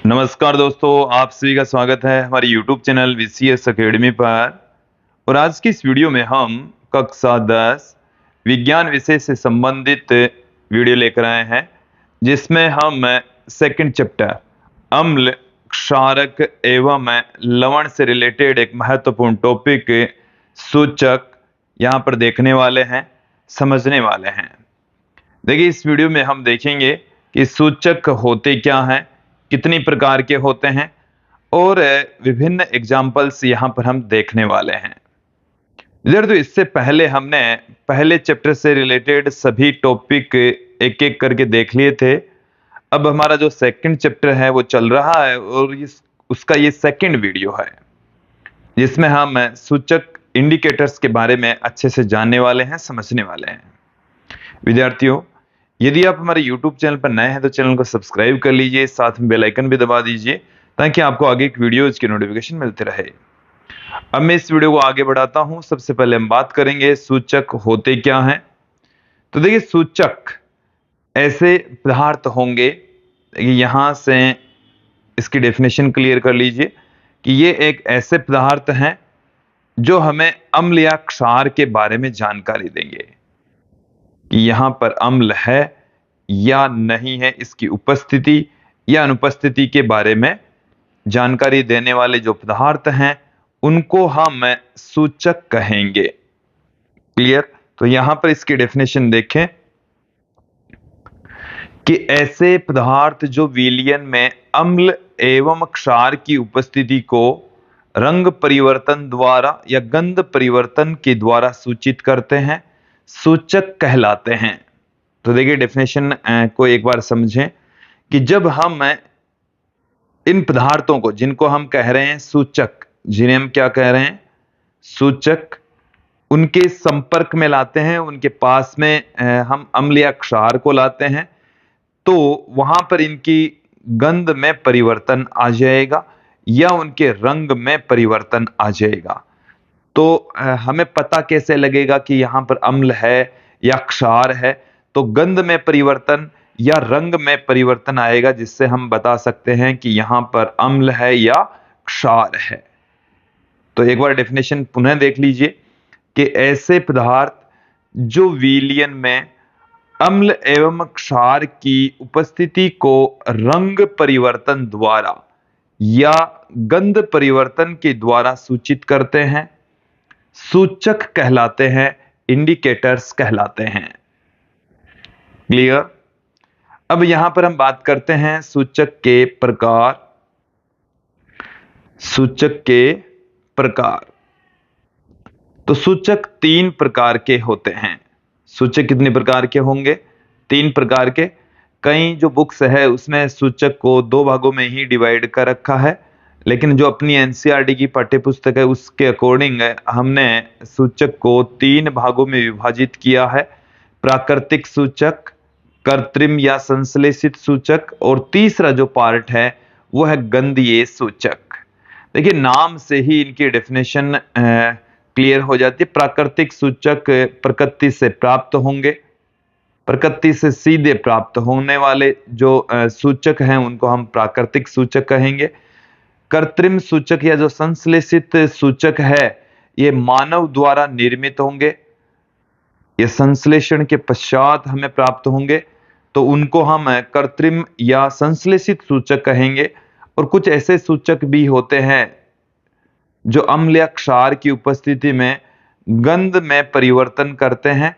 नमस्कार दोस्तों, आप सभी का स्वागत है हमारे YouTube चैनल VCS अकेडमी पर। और आज की इस वीडियो में हम कक्षा 10 विज्ञान विषय से संबंधित वीडियो लेकर आए हैं, जिसमें हम सेकंड चैप्टर अम्ल, क्षारक एवं लवण से रिलेटेड एक महत्वपूर्ण टॉपिक सूचक यहाँ पर देखने वाले हैं, समझने वाले हैं। देखिए, इस वीडियो में हम देखेंगे कि सूचक होते क्या हैं, कितनी प्रकार के होते हैं और विभिन्न एग्जाम्पल्स यहाँ पर हम देखने वाले हैं। तो इससे पहले हमने पहले चैप्टर से रिलेटेड सभी टॉपिक एक एक करके देख लिए थे। अब हमारा जो सेकंड चैप्टर है वो चल रहा है और उसका ये सेकंड वीडियो है, जिसमें हम सूचक इंडिकेटर्स के बारे में अच्छे से जानने वाले हैं, समझने वाले हैं। विद्यार्थियों, यदि आप हमारे YouTube चैनल पर नए हैं तो चैनल को सब्सक्राइब कर लीजिए, साथ में बेल आइकन भी दबा दीजिए ताकि आपको आगे की वीडियोज की नोटिफिकेशन मिलते रहे। अब मैं इस वीडियो को आगे बढ़ाता हूं। सबसे पहले हम बात करेंगे सूचक होते क्या हैं। तो देखिए, सूचक ऐसे पदार्थ होंगे, यहां से इसकी डेफिनेशन क्लियर कर लीजिए कि ये एक ऐसे पदार्थ हैं जो हमें अम्ल या क्षार के बारे में जानकारी देंगे कि यहाँ पर अम्ल है या नहीं है, इसकी उपस्थिति या अनुपस्थिति के बारे में जानकारी देने वाले जो पदार्थ हैं उनको हम सूचक कहेंगे। क्लियर? तो यहां पर इसकी डेफिनेशन देखें कि ऐसे पदार्थ जो विलयन में अम्ल एवं क्षार की उपस्थिति को रंग परिवर्तन द्वारा या गंध परिवर्तन के द्वारा सूचित करते हैं, सूचक कहलाते हैं। तो देखिए, डेफिनेशन को एक बार समझें कि जब हम इन पदार्थों को, जिनको हम कह रहे हैं सूचक, जिन्हें हम क्या कह रहे हैं सूचक, उनके संपर्क में लाते हैं, उनके पास में हम अम्ल या क्षार को लाते हैं, तो वहां पर इनकी गंध में परिवर्तन आ जाएगा या उनके रंग में परिवर्तन आ जाएगा। तो हमें पता कैसे लगेगा कि यहां पर अम्ल है या क्षार है? तो गंध में परिवर्तन या रंग में परिवर्तन आएगा, जिससे हम बता सकते हैं कि यहां पर अम्ल है या क्षार है। तो एक बार डेफिनेशन पुनः देख लीजिए कि ऐसे पदार्थ जो विलयन में अम्ल एवं क्षार की उपस्थिति को रंग परिवर्तन द्वारा या गंध परिवर्तन के द्वारा सूचित करते हैं, सूचक कहलाते हैं, इंडिकेटर्स कहलाते हैं। क्लियर? अब यहां पर हम बात करते हैं सूचक के प्रकार। सूचक के प्रकार, तो सूचक 3 प्रकार के होते हैं। सूचक कितने प्रकार के होंगे? 3 प्रकार के। कई जो बुक्स है उसमें सूचक को 2 भागों में ही डिवाइड कर रखा है, लेकिन जो अपनी एनसीईआरटी की पाठ्य पुस्तक है उसके अकॉर्डिंग हमने सूचक को 3 भागों में विभाजित किया है। प्राकृतिक सूचक, कृत्रिम या संश्लेषित सूचक, और तीसरा जो पार्ट है वो है गंधीय सूचक। देखिए, नाम से ही इनकी डेफिनेशन क्लियर हो जाती है। प्राकृतिक सूचक प्रकृति से प्राप्त होंगे, प्रकृति से सीधे प्राप्त होने वाले जो सूचक हैं उनको हम प्राकृतिक सूचक कहेंगे। कृत्रिम सूचक या जो संश्लेषित सूचक है ये मानव द्वारा निर्मित होंगे, ये संश्लेषण के पश्चात हमें प्राप्त होंगे, तो उनको हम कृत्रिम या संश्लेषित सूचक कहेंगे। और कुछ ऐसे सूचक भी होते हैं जो अम्ल या क्षार की उपस्थिति में गंध में परिवर्तन करते हैं,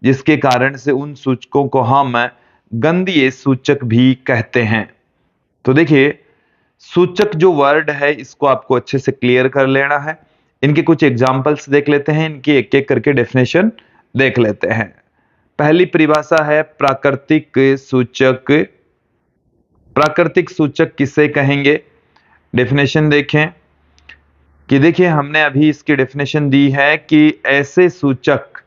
जिसके कारण से उन सूचकों को हम गंधीय सूचक भी कहते हैं। तो देखिए, सूचक जो वर्ड है इसको आपको अच्छे से क्लियर कर लेना है। इनके कुछ एग्जाम्पल्स देख लेते हैं, इनकी एक एक करके डेफिनेशन देख लेते हैं। पहली परिभाषा है प्राकृतिक सूचक। प्राकृतिक सूचक किसे कहेंगे? डेफिनेशन देखें कि देखिए, हमने अभी इसकी डेफिनेशन दी है कि ऐसे सूचक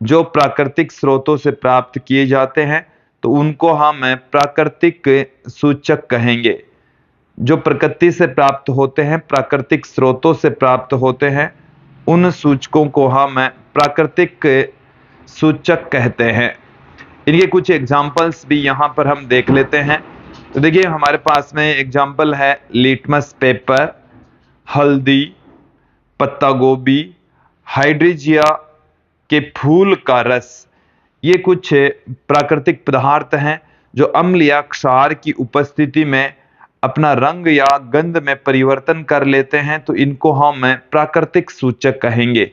जो प्राकृतिक स्रोतों से प्राप्त किए जाते हैं तो उनको हम प्राकृतिक सूचक कहेंगे। जो प्रकृति से प्राप्त होते हैं, प्राकृतिक स्रोतों से प्राप्त होते हैं, उन सूचकों को हम प्राकृतिक सूचक कहते हैं। इनके कुछ एग्जाम्पल्स भी यहां पर हम देख लेते हैं। तो देखिए हमारे पास में एग्जाम्पल है लिटमस पेपर, हल्दी, पत्ता गोभी, हाइड्रीजिया के फूल का रस। ये कुछ प्राकृतिक पदार्थ हैं जो अम्ल या क्षार की उपस्थिति में अपना रंग या गंध में परिवर्तन कर लेते हैं, तो इनको हम प्राकृतिक सूचक कहेंगे।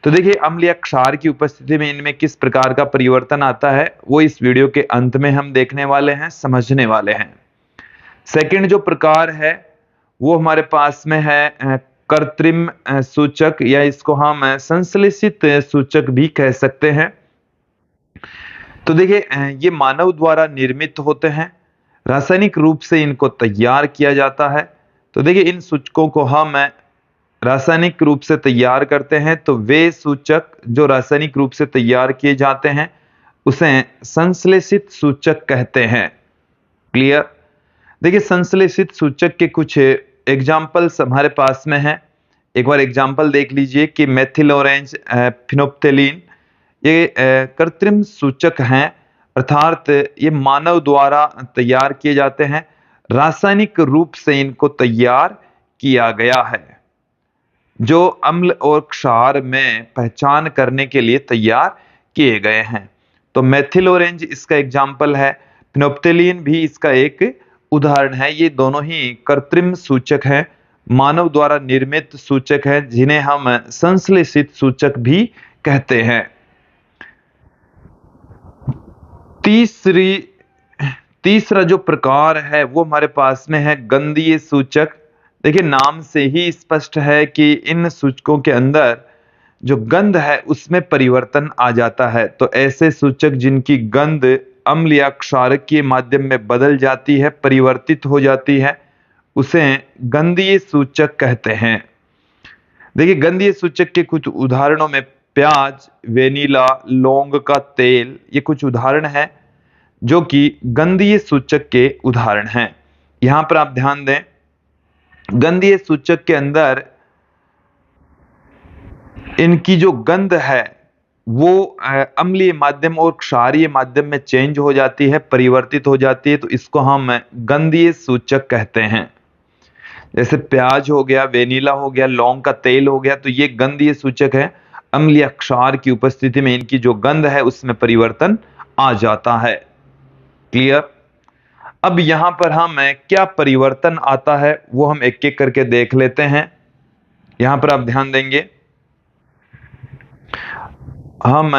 तो देखिए अम्ल या क्षार की उपस्थिति में इनमें किस प्रकार का परिवर्तन आता है वो इस वीडियो के अंत में हम देखने वाले हैं, समझने वाले हैं। सेकंड जो प्रकार है वो हमारे पास में है कृत्रिम सूचक, या इसको हम संश्लेषित सूचक भी कह सकते हैं। तो देखिए ये मानव द्वारा निर्मित होते हैं, रासायनिक रूप से इनको तैयार किया जाता है। तो देखिए इन सूचकों को हम रासायनिक रूप से तैयार करते हैं, तो वे सूचक जो रासायनिक रूप से तैयार किए जाते हैं उसे संश्लेषित सूचक कहते हैं। क्लियर? देखिए संश्लेषित सूचक के कुछ एग्जाम्पल्स हमारे पास में हैं। एक बार एग्जाम्पल देख लीजिए कि मेथिल ऑरेंज फिनोप्थेलिन, ये कृत्रिम सूचक हैं, अर्थात ये मानव द्वारा तैयार किए जाते हैं, रासायनिक रूप से इनको तैयार किया गया है, जो अम्ल और क्षार में पहचान करने के लिए तैयार किए गए हैं। तो मेथिल ऑरेंज इसका एग्जाम्पल है, फिनोप्थेलिन भी इसका एक उदाहरण है। ये दोनों ही कृत्रिम सूचक हैं, मानव द्वारा निर्मित सूचक हैं, जिन्हें हम संश्लेषित सूचक भी कहते हैं। तीसरा जो प्रकार है वो हमारे पास में है गंधीय सूचक। देखिए नाम से ही स्पष्ट है कि इन सूचकों के अंदर जो गंध है उसमें परिवर्तन आ जाता है। तो ऐसे सूचक जिनकी गंध अम्ल या क्षारक के माध्यम में बदल जाती है, परिवर्तित हो जाती है, उसे गंधीय सूचक कहते हैं। देखिए गंधीय सूचक के कुछ उदाहरणों में प्याज, वेनिला, लौंग का तेल, ये कुछ उदाहरण हैं जो कि गंधीय सूचक के उदाहरण हैं। यहां पर आप ध्यान दें, गंधीय सूचक के अंदर इनकी जो गंध है वो अम्लीय माध्यम और क्षारीय माध्यम में चेंज हो जाती है, परिवर्तित हो जाती है, तो इसको हम गंधीय सूचक कहते हैं। जैसे प्याज हो गया, वेनिला हो गया, लौंग का तेल हो गया, तो ये गंधीय सूचक है। अम्ल या क्षार की उपस्थिति में इनकी जो गंध है उसमें परिवर्तन आ जाता है। क्लियर? अब यहां पर हम क्या परिवर्तन आता है वो हम एक एक करके देख लेते हैं। यहां पर आप ध्यान देंगे, हम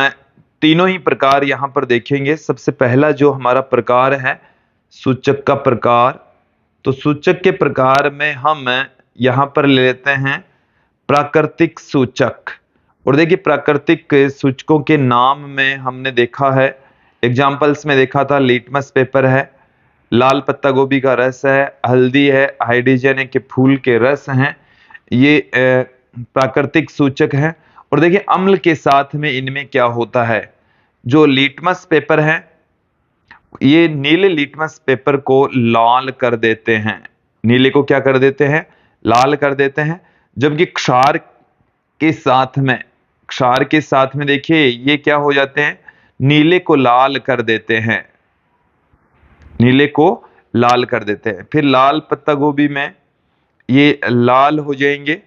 तीनों ही प्रकार यहां पर देखेंगे। सबसे पहला जो हमारा प्रकार है सूचक का प्रकार, तो सूचक के प्रकार में हम यहां पर ले लेते हैं प्राकृतिक सूचक। और देखिए प्राकृतिक सूचकों के नाम में हमने देखा है, एग्जाम्पल्स में देखा था, लिटमस पेपर है, लाल पत्ता गोभी का रस है, हल्दी है, हाइड्रोजन के फूल के रस हैं, ये प्राकृतिक सूचक हैं। और देखिए अम्ल के साथ में इनमें क्या होता है, जो लिटमस पेपर है ये नीले लिटमस पेपर को लाल कर देते हैं। नीले को क्या कर देते हैं? लाल कर देते हैं। जबकि क्षार के साथ में देखिए ये क्या हो जाते हैं, नीले को लाल कर देते हैं, नीले को लाल कर देते हैं। फिर लाल पत्ता गोभी में ये लाल हो जाएंगे,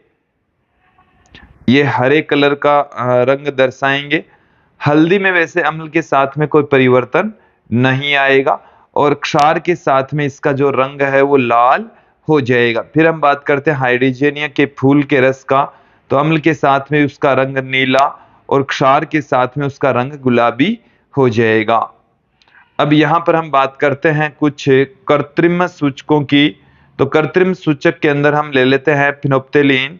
ये हरे कलर का रंग दर्शाएंगे। हल्दी में वैसे अम्ल के साथ में कोई परिवर्तन नहीं आएगा, और क्षार के साथ में इसका जो रंग है वो लाल हो जाएगा। फिर हम बात करते हैं हाइड्रोजनिया के फूल के रस का, तो अम्ल के साथ में उसका रंग नीला और क्षार के साथ में उसका रंग गुलाबी हो जाएगा। अब यहां पर हम बात करते हैं कुछ कृत्रिम सूचकों की। तो कृत्रिम सूचक के अंदर हम ले लेते हैं फिनोप्थेलिन,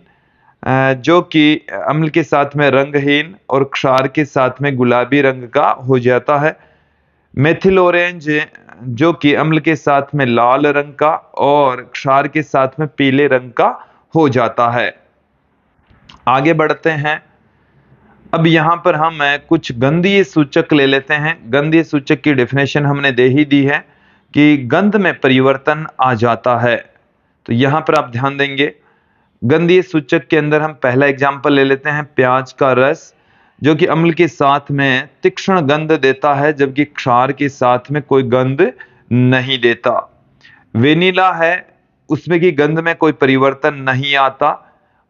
जो कि अम्ल के साथ में रंगहीन और क्षार के साथ में गुलाबी रंग का हो जाता है। मेथिल ऑरेंज, जो कि अम्ल के साथ में लाल रंग का और क्षार के साथ में पीले रंग का हो जाता है। आगे बढ़ते हैं। अब यहां पर हम कुछ गंधीय सूचक ले लेते हैं। गंधीय सूचक की डेफिनेशन हमने दे ही दी है कि गंध में परिवर्तन आ जाता है। तो यहां पर आप ध्यान देंगे, गंधीय सूचक के अंदर हम पहला एग्जाम्पल ले लेते हैं प्याज का रस, जो कि अम्ल के साथ में तीक्ष्ण गंध देता है, जबकि क्षार के साथ में कोई गंध नहीं देता। वेनिला है, उसमें की गंध में कोई परिवर्तन नहीं आता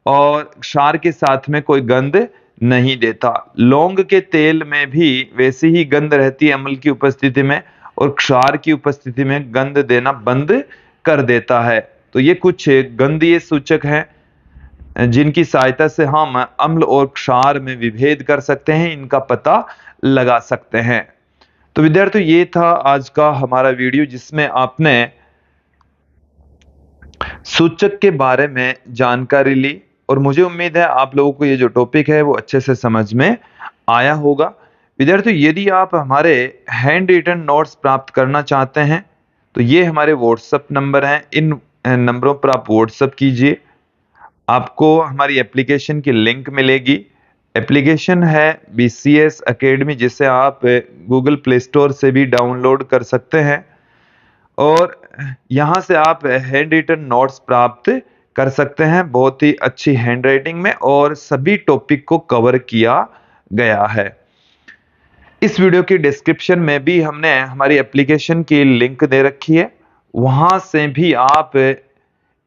और क्षार के साथ में कोई गंध नहीं देता। लौंग के तेल में भी वैसी ही गंध रहती है अम्ल की उपस्थिति में, और क्षार की उपस्थिति में गंध देना बंद कर देता है। तो ये कुछ गंधीय सूचक हैं जिनकी सहायता से हम अम्ल और क्षार में विभेद कर सकते हैं, इनका पता लगा सकते हैं। तो विद्यार्थियों, ये था आज का हमारा वीडियो जिसमें आपने सूचक के बारे में जानकारी ली, और मुझे उम्मीद है आप लोगों को ये जो टॉपिक है वो अच्छे से समझ में आया होगा। विद्यार्थियों, यदि आप हमारे हैंड रिटन नोट्स प्राप्त करना चाहते हैं तो ये हमारे व्हाट्सएप नंबर हैं, इन नंबरों पर आप व्हाट्सएप कीजिए। आपको हमारी एप्लीकेशन की लिंक मिलेगी। एप्लीकेशन है BCS एकेडमी, जिसे आप गूगल प्ले स्टोर से भी डाउनलोड कर सकते हैं, और यहाँ से आप हैंड रिटन नोट्स प्राप्त कर सकते हैं बहुत ही अच्छी हैंड राइटिंग में, और सभी टॉपिक को कवर किया गया है। इस वीडियो की डिस्क्रिप्शन में भी हमने हमारी एप्लीकेशन की लिंक दे रखी है, वहां से भी आप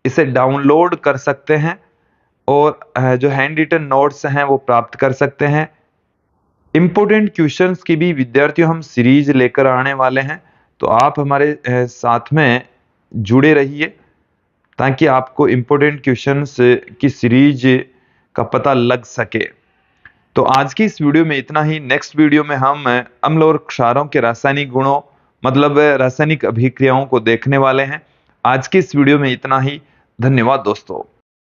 इसे डाउनलोड कर सकते हैं और जो हैंड रिटन नोट्स हैं वो प्राप्त कर सकते हैं। इंपॉर्टेंट क्वेश्चंस की भी विद्यार्थियों हम सीरीज लेकर आने वाले हैं, तो आप हमारे साथ में जुड़े रहिए ताकि आपको इंपॉर्टेंट क्वेश्चंस की सीरीज का पता लग सके। तो आज की इस वीडियो में इतना ही। नेक्स्ट वीडियो में हम अम्ल और क्षारों के रासायनिक गुणों, मतलब रासायनिक अभिक्रियाओं को देखने वाले हैं। आज की इस वीडियो में इतना ही। धन्यवाद दोस्तों।